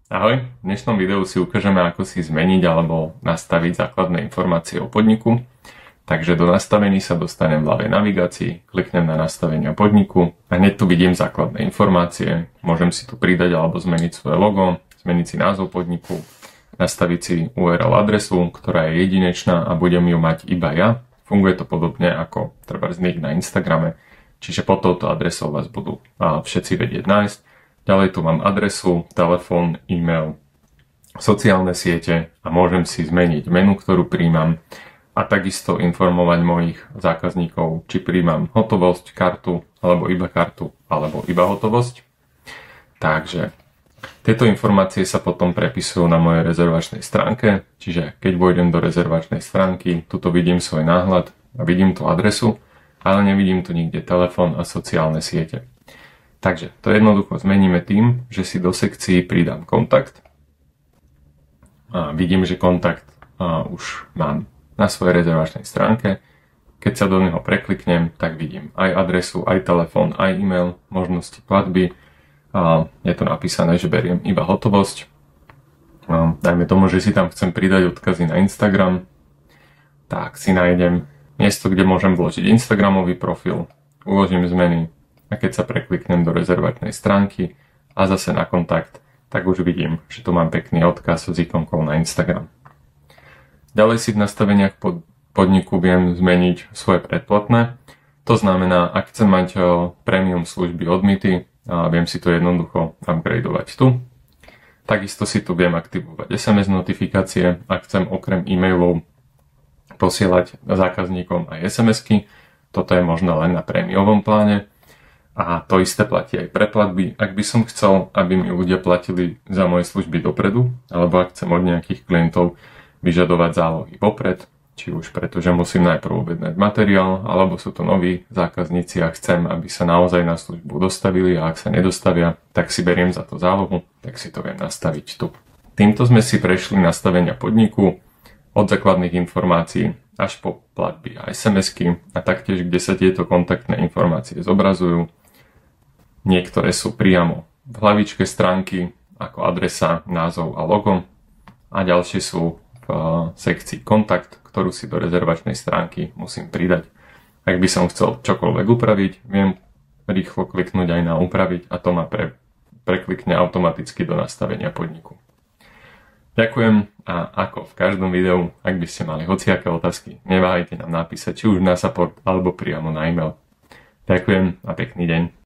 Ahoj, v dnešnom videu si ukážeme, ako si zmeniť alebo nastaviť základné informácie o podniku. Takže do nastavení sa dostanem v ľavej navigácii, kliknem na nastavenia podniku a hneď tu vidím základné informácie. Môžem si tu pridať alebo zmeniť svoje logo, zmeniť si názov podniku, nastaviť si URL adresu, ktorá je jedinečná a budem ju mať iba ja. Funguje to podobne ako trebárs na Instagrame, čiže pod touto adresou vás budú všetci vedieť nájsť. Ďalej tu mám adresu, telefón, e-mail, sociálne siete a môžem si zmeniť menu, ktorú príjmam a takisto informovať mojich zákazníkov, či príjmam hotovosť, kartu, alebo iba hotovosť. Takže tieto informácie sa potom prepisujú na mojej rezervačnej stránke, čiže keď vojdem do rezervačnej stránky, tuto vidím svoj náhľad a vidím tú adresu, ale nevidím tu nikde telefón a sociálne siete. Takže to jednoducho zmeníme tým, že si do sekcií pridám kontakt. A vidím, že kontakt už mám na svojej rezervačnej stránke. Keď sa do neho prekliknem, tak vidím aj adresu, aj telefón, aj e-mail, možnosti platby. Je to napísané, že beriem iba hotovosť. Dajme tomu, že si tam chcem pridať odkazy na Instagram. Tak si nájdem miesto, kde môžem vložiť Instagramový profil, uložím zmeny. A keď sa prekliknem do rezervačnej stránky a zase na kontakt, tak už vidím, že tu mám pekný odkaz s ikonkou na Instagram. Ďalej si v nastaveniach podniku viem zmeniť svoje predplatné. To znamená, ak chcem mať premium služby od Mity, viem si to jednoducho upgradeovať tu. Takisto si tu viem aktivovať SMS notifikácie, ak chcem okrem e-mailov posielať zákazníkom aj SMS-ky. Toto je možné len na prémiovom pláne. A to isté platí aj pre platby. Ak by som chcel, aby mi ľudia platili za moje služby dopredu, alebo ak chcem od nejakých klientov vyžadovať zálohy vopred, či už preto, že musím najprv objednať materiál, alebo sú to noví zákazníci a chcem, aby sa naozaj na službu dostavili a ak sa nedostavia, tak si beriem za to zálohu, tak si to viem nastaviť tu. Týmto sme si prešli nastavenia podniku od základných informácií až po platby a SMS-ky a taktiež, kde sa tieto kontaktné informácie zobrazujú. Niektoré sú priamo v hlavičke stránky ako adresa, názov a logo a ďalšie sú v sekcii kontakt, ktorú si do rezervačnej stránky musím pridať. Ak by som chcel čokoľvek upraviť, viem rýchlo kliknúť aj na upraviť a to ma preklikne automaticky do nastavenia podniku. Ďakujem a ako v každom videu, ak by ste mali hociaké otázky, neváhajte nám napísať či už na support alebo priamo na e-mail. Ďakujem a pekný deň.